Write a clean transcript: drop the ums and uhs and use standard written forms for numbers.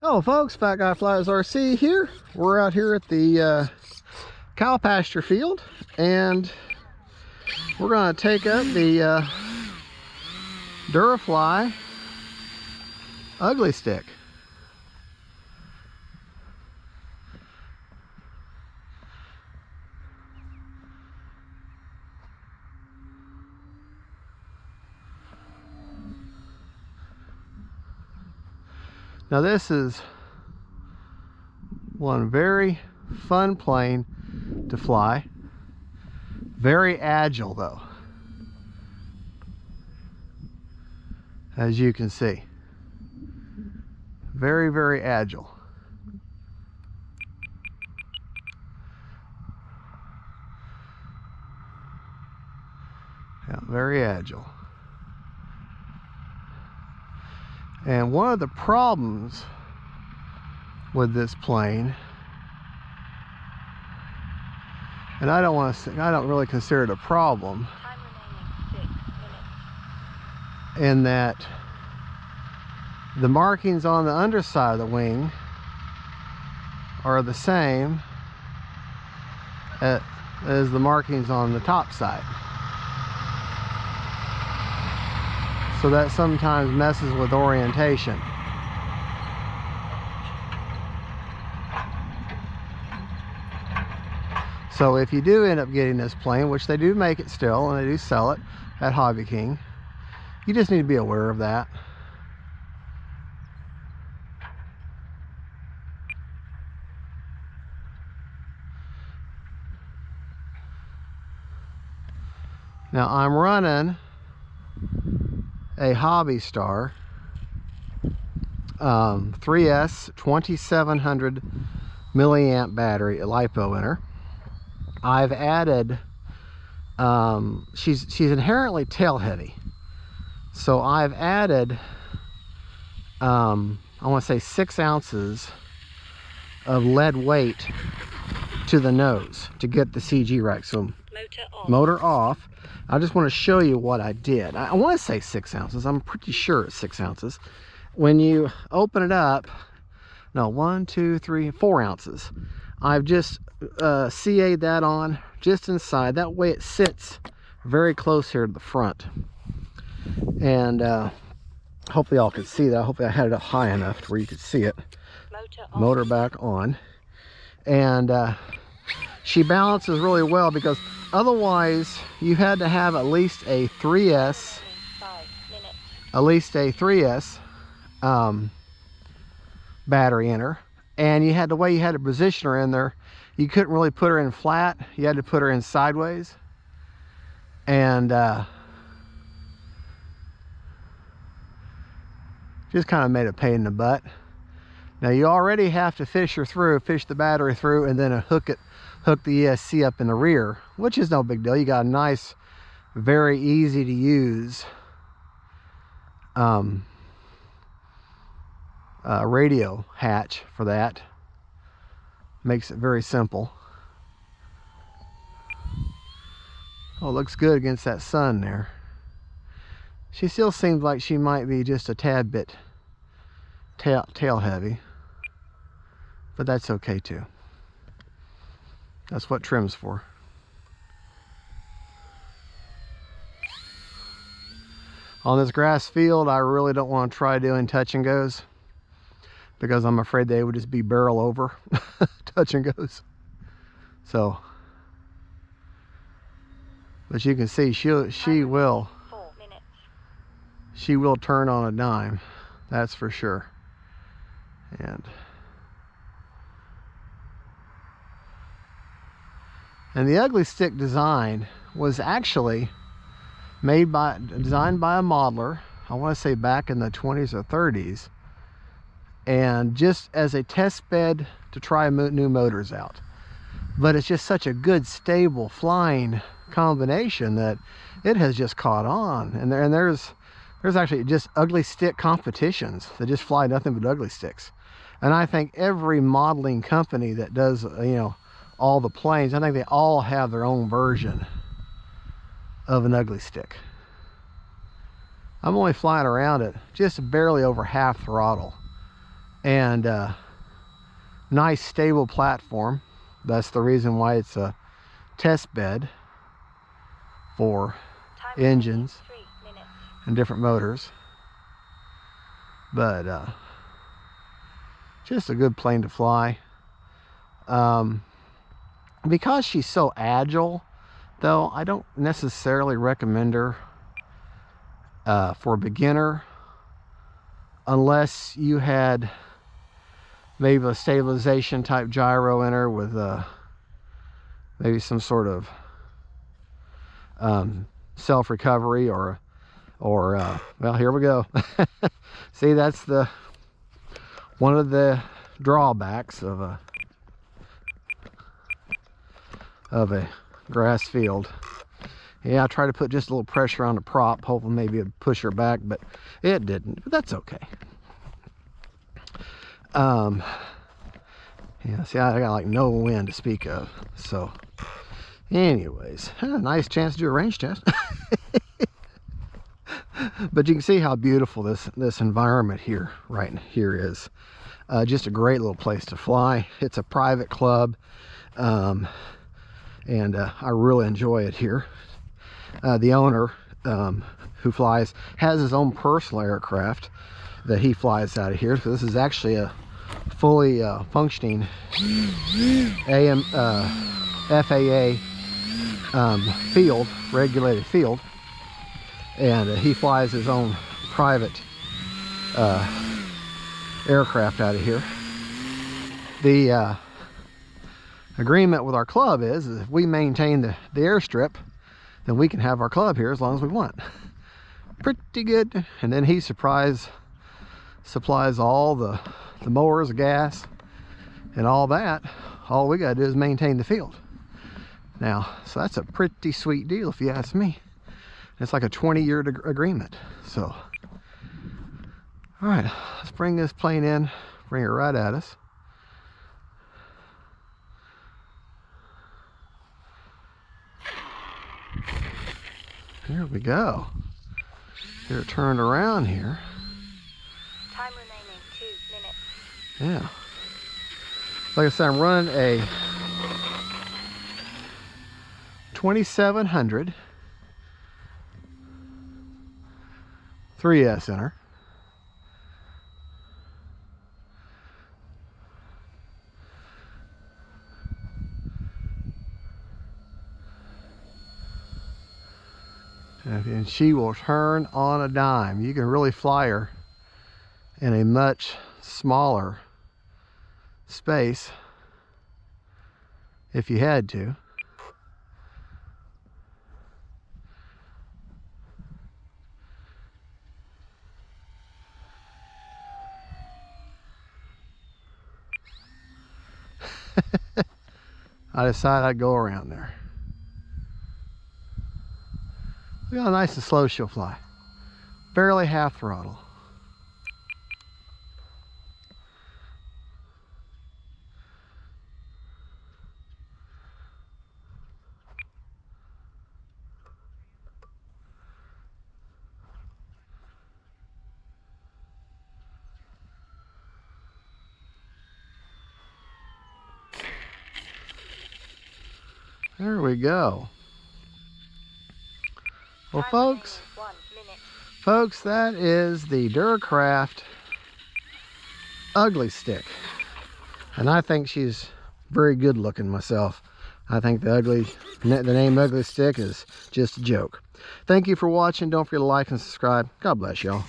Hello folks, Fat Guy Flies RC here. We're out here at the cow pasture field, and we're going to take up the Durafly ugly stick. Now this is one very fun plane to fly. Very agile though, as you can see. Very, very agile. Yeah, very agile. And one of the problems with this plane, and I don't really consider it a problem, Time remaining 6 minutes. in that the markings on the underside of the wing are the same as the markings on the top side. So that sometimes messes with orientation. So if you do end up getting this plane, which they do make it still, and they do sell it at Hobby King, you just need to be aware of that. Now I'm running a Hobby Star 3S 2700 milliamp battery, a LiPo in her. I've added she's inherently tail heavy, so I've added I want to say 6 ounces of lead weight to the nose to get the CG right. So motor off. I just want to show you what I did. I want to say 6 ounces. I'm pretty sure it's 6 ounces. When you open it up, no, 1, 2, 3, 4 ounces. I've just CA'd that on just inside. That way it sits very close here to the front. And hopefully y'all could see that. Hopefully I had it up high enough to where you could see it. Motor back on. And she balances really well, because otherwise you had to have at least a 3S, battery in her. And you had, the way you had to position her in there, you couldn't really put her in flat. You had to put her in sideways. And just kind of made a pain in the butt. Now you already have to fish the battery through, and then hook the ESC up in the rear, which is no big deal. You got a nice, very easy to use radio hatch for that. Makes it very simple. Oh, it looks good against that sun there. She still seems like she might be just a tad bit tail heavy, but that's okay too. That's what trim's for. On this grass field, I really don't want to try doing touch and goes, because I'm afraid they would just be barrel over touch and goes. So, but you can see she will turn on a dime, that's for sure. And the ugly stick design was actually designed by a modeler, I want to say back in the 20s or 30s, and just as a test bed to try new motors out. But it's just such a good, stable flying combination that it has just caught on. And there's actually just ugly stick competitions that just fly nothing but ugly sticks. And I think every modeling company that does, all the planes, I think they all have their own version of an ugly stick. I'm only flying around at just barely over half throttle, and nice stable platform. That's the reason why it's a test bed for engines and different motors. But just a good plane to fly. Because she's so agile, though, I don't necessarily recommend her for a beginner, unless you had maybe a stabilization type gyro in her with maybe some sort of self-recovery or well, here we go. See, that's one of the drawbacks of a grass field. Yeah, I tried to put just a little pressure on the prop, hoping maybe it'd push her back, but it didn't. But that's okay. Yeah, see, I got like no wind to speak of. So anyways, a nice chance to do a range test. But you can see how beautiful this environment here right here is. Just a great little place to fly. It's a private club, and I really enjoy it here. The owner who flies has his own personal aircraft that he flies out of here. So this is actually a fully functioning FAA field, regulated field, and he flies his own private aircraft out of here. The agreement with our club is if we maintain the airstrip, then we can have our club here as long as we want. Pretty good. And then he supplies all the mowers, the gas, and all that. All we gotta do is maintain the field. Now, so that's a pretty sweet deal if you ask me. It's like a 20-year agreement. So, all right, let's bring this plane in, bring it right at us. Here we go. Get it turned around here. Time remaining 2 minutes. Yeah. Like I said, I'm running a 2700 3S in her. And she will turn on a dime. You can really fly her in a much smaller space if you had to. I decided I'd go around there. Look how nice and slow she'll fly. Barely half throttle. There we go. Well, folks, that is the Duracraft Ugly Stick. And I think she's very good looking myself. I think the name Ugly Stick is just a joke. Thank you for watching. Don't forget to like and subscribe. God bless y'all.